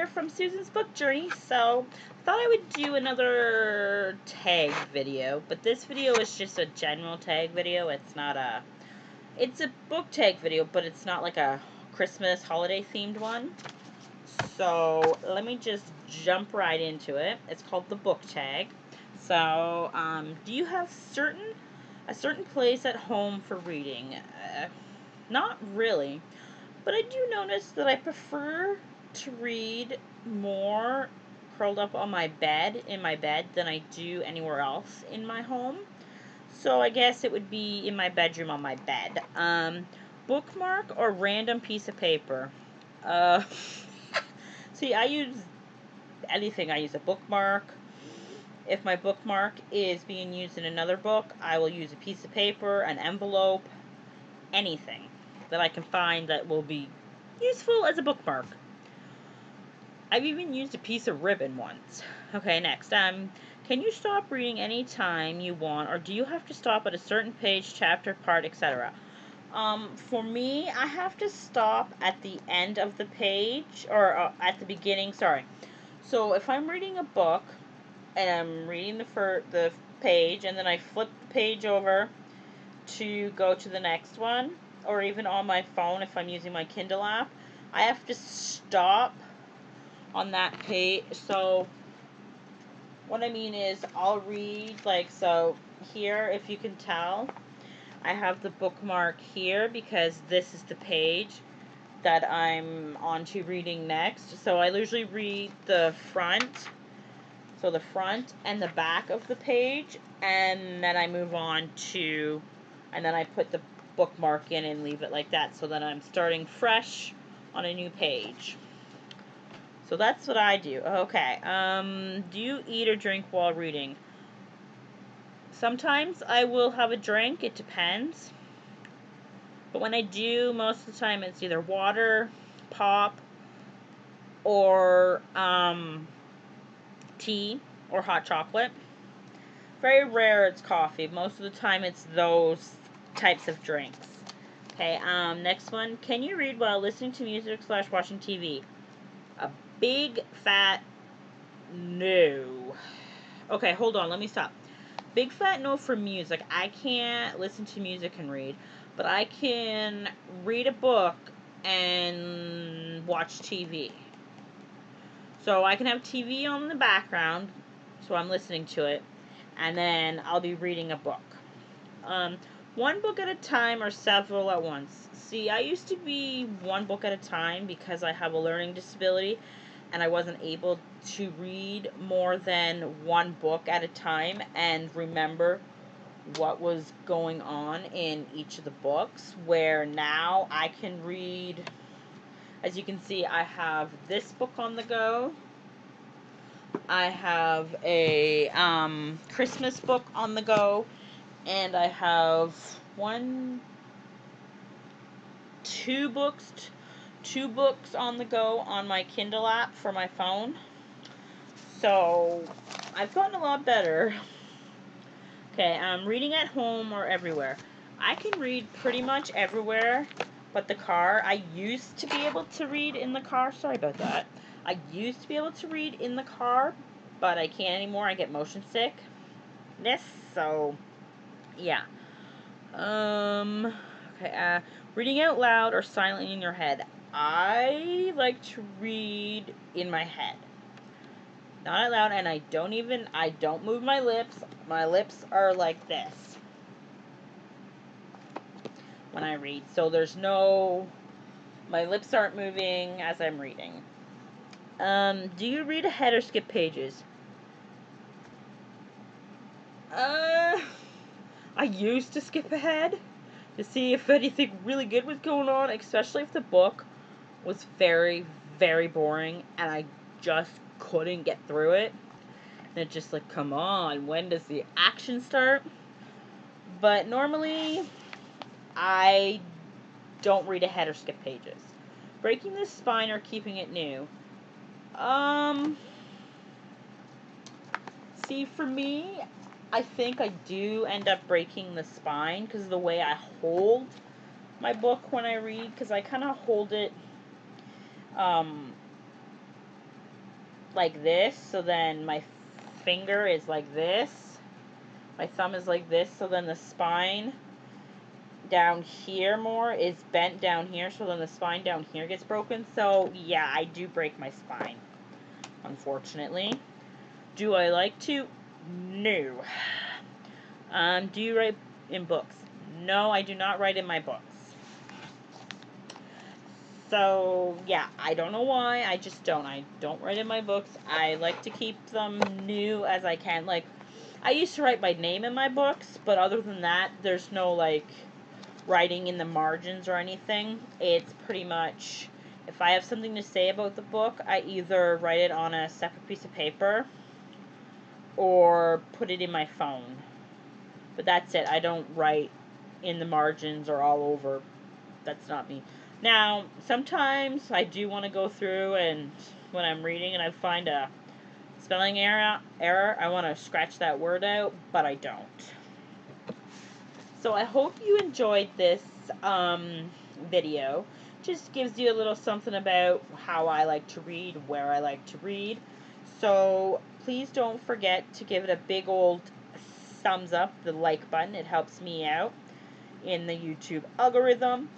here from Susan's Book Journey. So, I thought I would do another tag video, but this video is just a general tag video. It's a book tag video, but it's not like a Christmas holiday themed one. So, let me just jump right into it. It's called the book tag. So, do you have a certain place at home for reading? Not really. But I do notice that I prefer to read more curled up on my bed, in my bed, than I do anywhere else in my home. So I guess it would be in my bedroom on my bed. Bookmark or random piece of paper? See, I use anything. I use a bookmark. If my bookmark is being used in another book, I will use a piece of paper, an envelope, anything that I can find that will be useful as a bookmark. I've even used a piece of ribbon once. Okay, next. Can you stop reading any time you want, or do you have to stop at a certain page, chapter, part, etc.? For me, I have to stop at the end of the page, or at the beginning, sorry. So if I'm reading a book, and I'm reading the page, and then I flip the page over to go to the next one, or even on my phone if I'm using my Kindle app, I have to stop on that page. So what I mean is I'll read, so here, if you can tell, I have the bookmark here because this is the page that I'm on to reading next. So I usually read the front, so the front and the back of the page, and then I move on to, and then I put the bookmark in and leave it like that, so that I'm starting fresh on a new page. So that's what I do. Okay, do you eat or drink while reading? Sometimes I will have a drink, it depends. But when I do, most of the time it's either water, pop, or tea, or hot chocolate. Very rare it's coffee. Most of the time it's those types of drinks. Okay, next one. Can you read while listening to music / watching TV? A big fat no. Okay, hold on, let me stop. Big fat no for music. I can't listen to music and read, but I can read a book and watch TV. So I can have TV on in the background, so I'm listening to it, and then I'll be reading a book. One book at a time or several at once? See, I used to be one book at a time because I have a learning disability and I wasn't able to read more than one book at a time and remember what was going on in each of the books, where now I can read, as you can see, I have this book on the go. I have a Christmas book on the go, and I have two books on the go on my Kindle app for my phone. So I've gotten a lot better. Okay, reading at home or everywhere. I can read pretty much everywhere but the car. I used to be able to read in the car. Sorry about that. I used to be able to read in the car, but I can't anymore. I get motion sickness, so yeah. Okay, reading out loud or silently in your head. I like to read in my head. Not out loud, and I don't move my lips. My lips are like this when I read. So my lips aren't moving as I'm reading. Do you read ahead or skip pages? I used to skip ahead to see if anything really good was going on, especially if the book was very, very boring and I just couldn't get through it. And it's just like, come on, when does the action start? But normally, I don't read ahead or skip pages. Breaking the spine or keeping it new? See, for me, I think I do end up breaking the spine because of the way I hold my book when I read, because I kind of hold it like this, so then my finger is like this. My thumb is like this, so then the spine down here more is bent down here, so then the spine down here gets broken. So yeah, I do break my spine, unfortunately. Do I like to? No. Do you write in books? No, I do not write in my books. So yeah, I don't know why, I just don't. I don't write in my books. I like to keep them new as I can. Like, I used to write my name in my books, but other than that, there's no, like, writing in the margins or anything. It's pretty much, if I have something to say about the book, I either write it on a separate piece of paper or put it in my phone. But that's it. I don't write in the margins or all over. That's not me. Now, sometimes I do want to go through, and when I'm reading and I find a spelling error, I want to scratch that word out, but I don't. So I hope you enjoyed this video. Just gives you a little something about how I like to read, where I like to read. So please don't forget to give it a big old thumbs up, the like button. It helps me out in the YouTube algorithm.